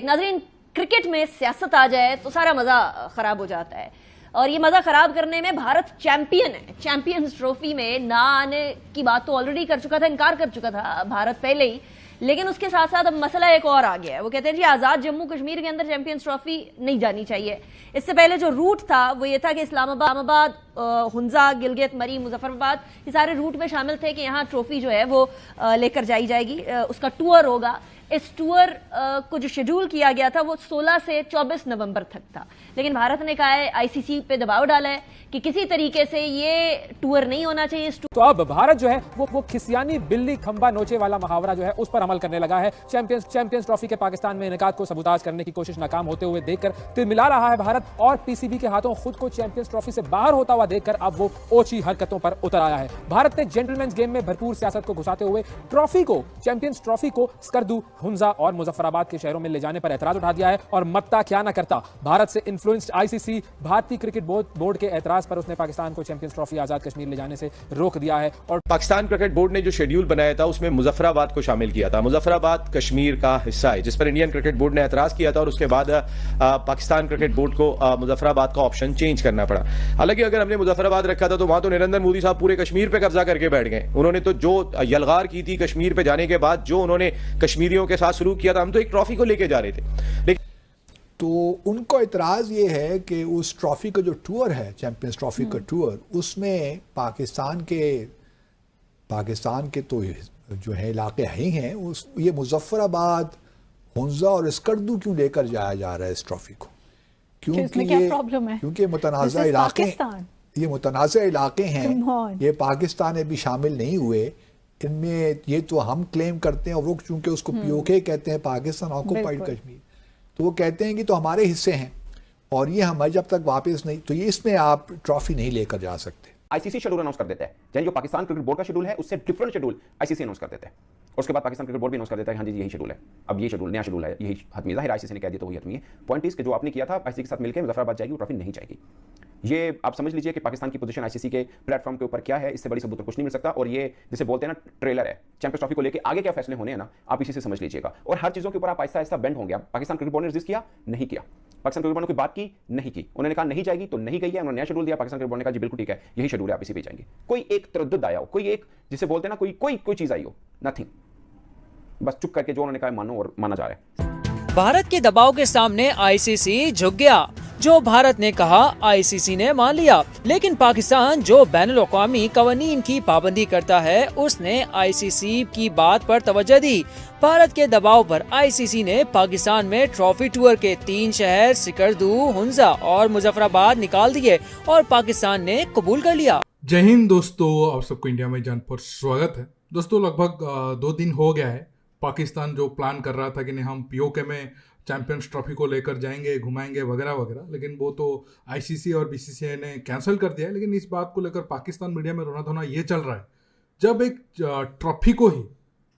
नाज़रीन, क्रिकेट में सियासत आ जाए तो सारा मजा खराब हो जाता है और ये मजा खराब करने में भारत चैंपियन है। चैंपियंस ट्रॉफी में ना आने की बात तो ऑलरेडी कर चुका था, इनकार कर चुका था भारत पहले ही, लेकिन उसके साथ साथ अब मसला एक और आ गया है। वो कहते हैं जी आजाद जम्मू कश्मीर के अंदर चैंपियंस ट्रॉफी नहीं जानी चाहिए। इससे पहले जो रूट था वो ये था कि इस्लामाबाद, हुंजा, गिलगित, मरी, मुजफ्फराबाद, ये सारे रूट में शामिल थे कि यहाँ ट्रॉफी जो है वो लेकर जाई जाएगी, उसका टूर होगा। इस टूर को जो शेड्यूल किया गया था वो 16 से 24 नवंबर तक था, लेकिन भारत ने कहा है, आईसीसी पे दबाव डाला है कि किसी तरीके से ये टूर नहीं होना चाहिए। तो अब भारत जो है वो खिसियानी बिल्ली खंबा नोचे वाला मुहावरा जो है उस पर अमल करने लगा है। चैंपियंस ट्रॉफी के पाकिस्तान में इनेकाद को सबूताज करने की कोशिश नाकाम होते हुए देखकर तिलमिला रहा है भारत, और पीसीबी के हाथों खुद को चैंपियंस ट्रॉफी से बाहर होता हुआ देखकर अब वो ओछी हरकतों पर उतर आया है। भारत ने जेंटलमैन्स गेम में भरपूर सियासत को घुसाते हुए चैंपियंस ट्रॉफी को स्कर्दू, हुंजा और मुजफ्फराबाद के शहरों में ले जाने पर एतराज उठा दिया है। और मत्ता क्या ना करता, भारत से इन्फ्लुएंस्ड आईसीसी भारतीय क्रिकेट बोर्ड के एतराज पर उसने पाकिस्तान को चैंपियंस ट्रॉफी आजाद कश्मीर ले जाने से रोक दिया है। और पाकिस्तान क्रिकेट बोर्ड ने जो शेड्यूल बनाया था उसमें मुजफ्फराबाद को शामिल किया था। मुजफ्फराबाद कश्मीर का हिस्सा है, जिस पर इंडियन क्रिकेट बोर्ड ने एतराज किया था और उसके बाद पाकिस्तान क्रिकेट बोर्ड को मुजफ्फराबाद का ऑप्शन चेंज करना पड़ा। हालांकि अगर हमने मुजफ्फराबाद रखा था तो वहां तो नरेंद्र मोदी साहब पूरे कश्मीर पे कब्जा करके बैठ गए। उन्होंने तो जो यलगार की थी कश्मीर पे जाने के बाद, जो उन्होंने कश्मीरियों के साथ शुरू किया था, हम तो एक ट्रॉफी को लेके जा रहे थे। तो उनको इतराज़ ये है कि उस ट्रॉफी का जो टूर है, चैंपियंस ट्रॉफी का टूर, उसमें पाकिस्तान के तो जो है इलाके हैं, ये मुजफ्फराबाद, हुंजा और स्कर्दू क्यों लेकर जाया जा रहा है इस ट्रॉफी को? क्योंकि मुतनाज़ा इलाके हैं, ये पाकिस्तान में भी शामिल नहीं हुए इनमें। ये तो हम क्लेम करते हैं और वो चूंकि उसको पीओके कहते हैं, पाकिस्तान ऑक्युपाइड कश्मीर, तो वो कहते हैं कि तो हमारे हिस्से हैं और ये हमारे जब तक वापस नहीं, तो ये इसमें आप ट्रॉफी नहीं लेकर जा सकते। आईसीसी शेड्यूल अनाउंस कर देता है, यानी जो पाकिस्तान क्रिकेट बोर्ड का शेड्यूल है उससे डिफरेंट शेड्यूल आईसीसी अनाउंस कर देता है, और उसके बाद पाकिस्तान क्रिकेट बोर्ड भी अनाउंस कर देता है हाँ जी यही शेड्यूल है, अब ये शेड्यूल नया शेड्यूल है, यही हतमी। जाहिर आईसीसी ने कह दिया तो वही हतमी है। पॉइंट इज कि जो आपने किया था आईसीसी के साथ मिलकर मुजफ्फराबाद जाएगी, वो ट्रॉफी नहीं जाएगी। ये आप समझ लीजिए कि पाकिस्तान की पोजीशन आईसीसी के प्लेटफॉर्म के ऊपर क्या है, इससे बड़ी सबूत कुछ नहीं मिल सकता। और ये जिसे बोलते हैं ना ट्रेलर है, चैंपियंस ट्रॉफी को लेकर आगे क्या फैसले होने हैं ना, आप इसी से समझ लीजिएगा। और हर चीजों के ऊपर आप ऐसा ऐसा बेंड होंगे। पाकिस्तान क्रिकेट बोर्ड ने रजिस्ट किया, नहीं किया। पाकिस्तान क्रिकेट बोर्ड ने कोई बात की, नहीं की। उन्होंने कहा नहीं जाएगी तो नहीं गई है, उन्होंने नया शेड्यूल दिया, पाकिस्तान क्रिकेट बोर्ड ने कहा जी बिल्कुल ठीक है, यही शेड्यूल है, आप इसी पे जाएंगे। कोई एक तरद्दुद आया हो, कोई एक जिसे बोलते हैं ना कोई चीज आई हो, नथिंग, बस चुप करके जो उन्होंने कहा मानो और माना जा रहा है। भारत के दबाव के सामने आईसीसी झुक गया। जो भारत ने कहा आईसीसी ने मान लिया, लेकिन पाकिस्तान जो बैनुल-अक़वामी कवानीन की पाबंदी करता है उसने आईसीसी की बात पर तवज्जो दी। भारत के दबाव पर आईसीसी ने पाकिस्तान में ट्रॉफी टूर के 3 शहर स्कर्दू, हुंजा और मुजफ्फराबाद निकाल दिए और पाकिस्तान ने कबूल कर लिया। जय हिंद दोस्तों, आप सबको इंडिया में जान पर स्वागत है। दोस्तों लगभग 2 दिन हो गया है, पाकिस्तान जो प्लान कर रहा था कि नहीं हम पीओके में चैंपियंस ट्रॉफी को लेकर जाएंगे, घुमाएंगे वगैरह वगैरह, लेकिन वो तो आईसीसी और बीसीसीआई ने कैंसिल कर दिया है। लेकिन इस बात को लेकर पाकिस्तान मीडिया में रोना धोना ये चल रहा है, जब एक ट्रॉफी को ही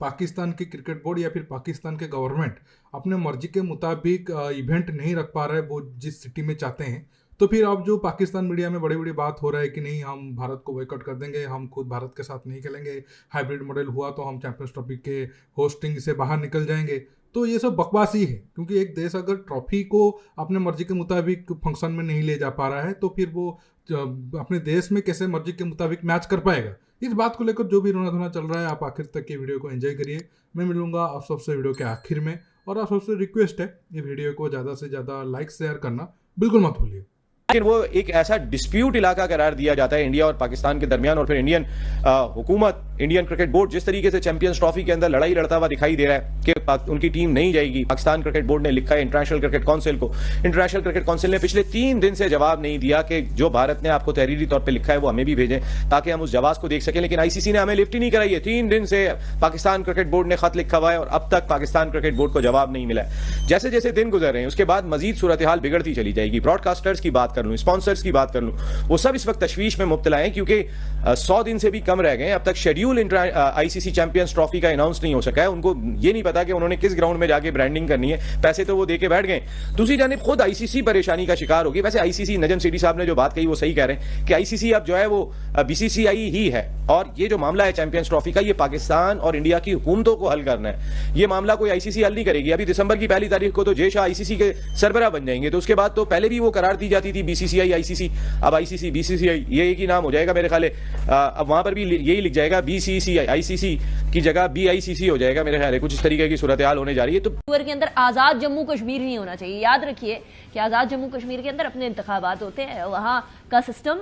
पाकिस्तान की क्रिकेट बोर्ड या फिर पाकिस्तान के गवर्नमेंट अपने मर्जी के मुताबिक इवेंट नहीं रख पा रहे वो जिस सिटी में चाहते हैं, तो फिर अब जो पाकिस्तान मीडिया में बड़ी बड़ी बात हो रहा है कि नहीं हम भारत को बॉयकॉट कर देंगे, हम खुद भारत के साथ नहीं खेलेंगे, हाइब्रिड मॉडल हुआ तो हम चैंपियंस ट्रॉफी के होस्टिंग से बाहर निकल जाएंगे, तो ये सब बकवासी है। क्योंकि एक देश अगर ट्रॉफी को अपने मर्जी के मुताबिक फंक्शन में नहीं ले जा पा रहा है तो फिर वो अपने देश में कैसे मर्जी के मुताबिक मैच कर पाएगा। इस बात को लेकर जो भी रोना धोना चल रहा है, आप आखिर तक ये वीडियो को एंजॉय करिए। मैं मिलूंगा आप सबसे वीडियो के आखिर में, और आप सबसे रिक्वेस्ट है ये वीडियो को ज़्यादा से ज़्यादा लाइक शेयर करना बिल्कुल मत भूलिए। लेकिन वो एक ऐसा डिस्प्यूट इलाका करार दिया जाता है इंडिया और पाकिस्तान के दरमियान, और फिर इंडियन हुकूमत, इंडियन क्रिकेट बोर्ड जिस तरीके से चैंपियंस ट्रॉफी के अंदर लड़ाई लड़ता हुआ दिखाई दे रहा है कि उनकी टीम नहीं जाएगी। पाकिस्तान क्रिकेट बोर्ड ने लिखा है इंटरनेशनल क्रिकेट काउंसिल को, इंटरनेशनल क्रिकेट काउंसिल ने पिछले 3 दिन से जवाब नहीं दिया कि जो भारत ने आपको तहरीरी तौर पर लिखा है वो हमें भी भेजें ताकि हम उस जवाब को देख सकें। लेकिन आईसीसी ने हमें लिफ्ट ही नहीं कराई है। 3 दिन से पाकिस्तान क्रिकेट बोर्ड ने खत लिखा हुआ है और अब तक पाकिस्तान क्रिकेट बोर्ड को जवाब नहीं मिला है। जैसे जैसे दिन गुजर रहे हैं उसके बाद मजीद सूरत हाल बिगड़ती चली जाएगी। ब्रॉडकास्टर्स की बात कर लूं, स्पॉन्सर्स की बात कर लूं, वो सब इस वक्त तशवीश में मुब्तला हैं क्योंकि 100 दिन से भी कम रह गए। अब तक शेड्यूल आईसीसी चैंपियंस ट्रॉफी का अनाउंस नहीं हो सका है। उनको ये नहीं पता कि उन्होंने किस ग्राउंड में जाके ब्रांडिंग करनी है, पैसे तो वो दे के बैठ गए। दूसरी जानिब खुद आईसीसी परेशानी का शिकार होगी। वैसे आईसीसी, नजम सीडी साहब ने जो बात कही वो सही कह रहे हैं कि आईसीसी अब जो है वो बीसीसीआई ही है, और ये जो मामला है चैंपियंस ट्रॉफी का, ये पाकिस्तान और इंडिया की हुकूमतों को हल करना है। ये मामला कोई आईसीसी हल नहीं करेगी। अभी दिसंबर की 1 तारीख को तो जय शाह आईसीसी के सरबराह बन जाएंगे, तो उसके बाद तो पहले भी वो करार दी जाती थी बीसीसीआई आईसीसी, अब आईसीसी बीसीसीआई, ये एक ही नाम हो जाएगा मेरे ख्याल है। अब वहां पर भी यही लिख जाएगा बीसीसीआई, आईसीसी की जगह बीआईसीसी हो जाएगा मेरे ख्याल है। कुछ इस तरीके की सूरत हाल होने जा रही है। तो के अंदर आजाद जम्मू कश्मीर नहीं होना चाहिए। याद रखिए कि आजाद जम्मू कश्मीर के अंदर अपने इंतखाबात होते हैं, वहां का सिस्टम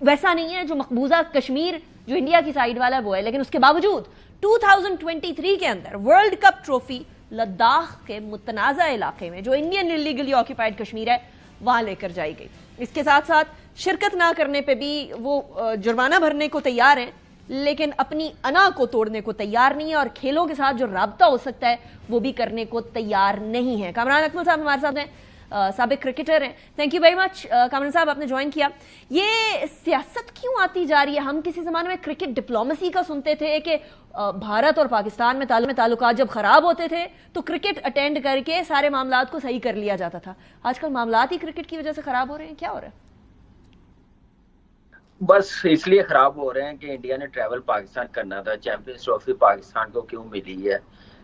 वैसा नहीं है जो मकबूजा कश्मीर जो इंडिया की साइड वाला है वो है। लेकिन उसके बावजूद 2023 के अंदर वर्ल्ड कप ट्रॉफी लद्दाख के मुतनाज़ा इलाके में, जो इंडियन इलीगली ऑक्यूपाइड कश्मीर है, वहां लेकर जाई गई। इसके साथ साथ शिरकत ना करने पे भी वो जुर्माना भरने को तैयार हैं, लेकिन अपनी अना को तोड़ने को तैयार नहीं है, और खेलों के साथ जो राब्ता हो सकता है वो भी करने को तैयार नहीं है। कामरान अकमल साहब हमारे साथ हैं, साबिक क्रिकेटर हैं। Thank you very much Kamran साहब, आपने ज्वाइन किया। ये सियासत क्यों आती जा रही है? हम किसी जमाने में क्रिकेट डिप्लोमेसी का सुनते थे कि भारत और पाकिस्तान में ताल्लुकात जब खराब होते थे तो क्रिकेट अटेंड करके सारे मामलात को सही कर लिया जाता था। आजकल मामलात ही क्रिकेट की वजह से खराब हो रहे हैं। क्या हो रहा है? बस इसलिए खराब हो रहे हैं कि इंडिया ने ट्रैवल पाकिस्तान करना था, चैंपियंस ट्रॉफी पाकिस्तान को क्यों मिली है,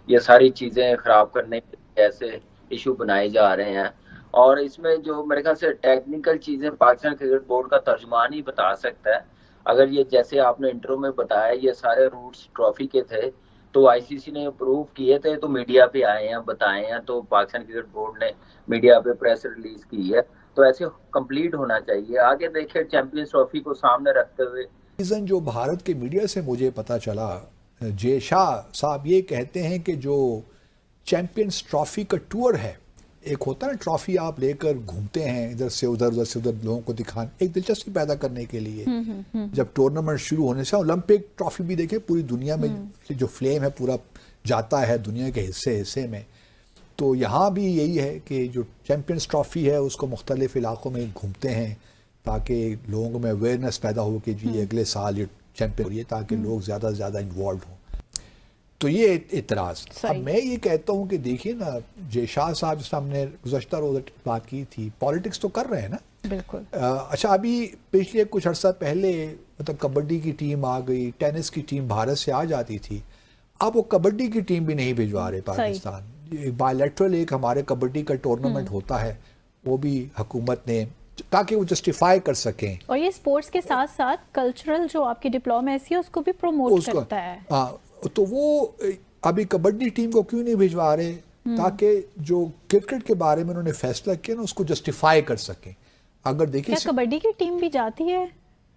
ये सारी चीजें खराब करने के ऐसे इशू बनाए जा रहे हैं। और इसमें जो मेरे ख्याल से टेक्निकल चीजें पाकिस्तान क्रिकेट बोर्ड का तर्जुमान ही बता सकता है। अगर ये जैसे आपने इंट्रो में बताया ये सारे रूट्स ट्रॉफी के थे तो आईसीसी ने अप्रूव किए थे, तो मीडिया पे आए हैं, बताए हैं, तो पाकिस्तान क्रिकेट बोर्ड ने मीडिया पे प्रेस रिलीज की है, तो ऐसे कंप्लीट होना चाहिए। आगे देखिए चैंपियंस ट्रॉफी को सामने रखते हुए रीजन जो भारत के मीडिया से मुझे पता चला, जय शाह साहब ये कहते हैं कि जो चैंपियंस ट्रॉफी का टूर है, एक होता है ना ट्रॉफी आप लेकर घूमते हैं इधर से उधर लोगों को दिखाने, एक दिलचस्पी पैदा करने के लिए। जब टूर्नामेंट शुरू होने से ओलंपिक ट्रॉफी भी देखें, पूरी दुनिया में जो फ्लेम है पूरा जाता है दुनिया के हिस्से हिस्से में, तो यहाँ भी यही है कि जो चैंपियंस ट्रॉफी है उसको मुख्तलिफ इलाकों में घूमते हैं ताकि लोगों में अवेयरनेस पैदा हो कि जी अगले साल ये चैंपियन हो रही है, ताकि लोग ज़्यादा से ज़्यादा इन्वॉल्व हों। तो ये इतराज़। अब मैं ये कहता हूँ कि देखिए ना, जय शाह साहब जिससे हमने गुज़श्ता रोज़ बात की थी, पॉलिटिक्स तो कर रहे हैं ना। बिल्कुल। अच्छा, अभी पिछले कुछ अर्सा पहले मतलब कबड्डी की टीम आ गई, टेनिस की टीम भारत से आ जाती थी, अब वो कबड्डी की टीम भी नहीं भिजवा रहे पाकिस्तान। बायलैटरल एक हमारे कबड्डी का टूर्नामेंट होता है, वो भी हुकूमत ने, ताकि वो जस्टिफाई कर सकें। और ये स्पोर्ट्स के साथ साथ कल्चरल जो आपकी डिप्लोमेसी है उसको भी प्रमोट करता है। तो वो अभी कबड्डी टीम को क्यों नहीं भिजवा रहे, ताकि जो क्रिकेट के बारे में उन्होंने फैसला किया ना उसको जस्टिफाई कर सकें। अगर देखिए क्या कबड्डी की टीम भी जाती है?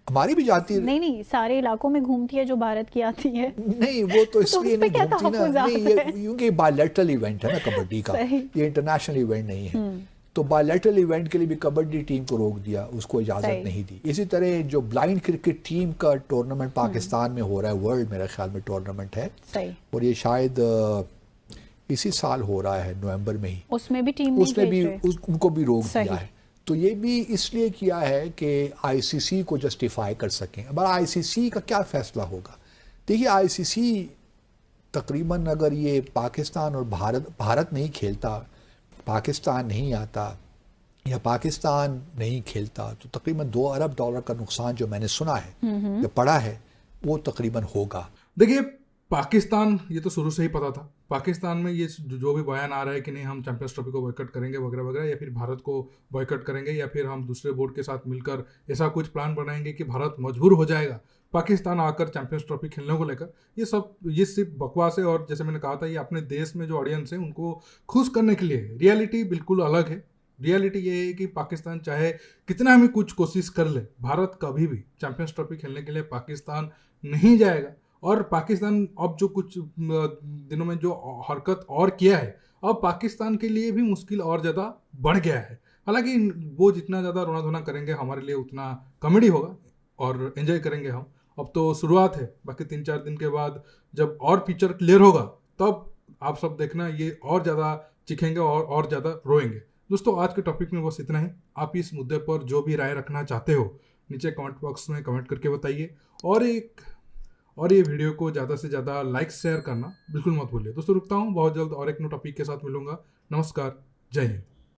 हमारी भी जाती है। नहीं, सारे इलाकों में घूमती है जो भारत की आती है। नहीं, वो तो इसलिए नहीं घूमती ना, नहीं, ये क्योंकि बायलैटरल इवेंट है ना कबड्डी का, ये इंटरनेशनल इवेंट नहीं है। तो बायलैटरल इवेंट के लिए भी कबड्डी टीम को रोक दिया, उसको इजाजत नहीं दी। इसी तरह जो ब्लाइंड क्रिकेट टीम का टूर्नामेंट पाकिस्तान में हो रहा है, वर्ल्ड मेरे ख्याल में टूर्नामेंट है, और ये शायद इसी साल हो रहा है नवंबर में ही, उसमें भी टीम उनको भी रोक दिया है। तो ये भी इसलिए किया है कि आईसीसी को जस्टिफाई कर सकें। अब आईसीसी का क्या फैसला होगा? देखिए आईसीसी तकरीबन अगर ये पाकिस्तान और भारत नहीं खेलता, पाकिस्तान नहीं आता या पाकिस्तान नहीं खेलता, तो तकरीबन $2 अरब का नुकसान जो मैंने सुना है, जो पढ़ा है, वो तकरीबन होगा। देखिए पाकिस्तान, ये तो शुरू से ही पता था, पाकिस्तान में ये जो भी बयान आ रहा है कि नहीं हम चैंपियंस ट्रॉफी को बॉयकॉट करेंगे वगैरह वगैरह, या फिर भारत को बॉयकॉट करेंगे, या फिर हम दूसरे बोर्ड के साथ मिलकर ऐसा कुछ प्लान बनाएंगे कि भारत मजबूर हो जाएगा पाकिस्तान आकर चैंपियंस ट्रॉफी खेलने को लेकर, ये सिर्फ बकवास है। और जैसे मैंने कहा था, ये अपने देश में जो ऑडियंस है उनको खुश करने के लिए, रियलिटी बिल्कुल अलग है। रियलिटी ये है कि पाकिस्तान चाहे कितना भी कुछ कोशिश कर ले, भारत कभी भी चैंपियंस ट्रॉफी खेलने के लिए पाकिस्तान नहीं जाएगा। और पाकिस्तान अब जो कुछ दिनों में जो हरकत और किया है, अब पाकिस्तान के लिए भी मुश्किल और ज़्यादा बढ़ गया है। हालांकि वो जितना ज़्यादा रोना धोना करेंगे हमारे लिए उतना कॉमेडी होगा और एंजॉय करेंगे हम। अब तो शुरुआत है, बाकी 3-4 दिन के बाद जब और पिक्चर क्लियर होगा तब आप सब देखना, ये और ज़्यादा चिखेंगे और ज़्यादा रोएंगे। दोस्तों आज के टॉपिक में बस इतना ही। आप इस मुद्दे पर जो भी राय रखना चाहते हो नीचे कमेंट बॉक्स में कमेंट करके बताइए, और ये वीडियो को ज़्यादा से ज़्यादा लाइक शेयर करना बिल्कुल मत भूलिए। दोस्तों रुकता हूँ, बहुत जल्द और एक नए टॉपिक के साथ मिलूंगा। नमस्कार, जय हिंद।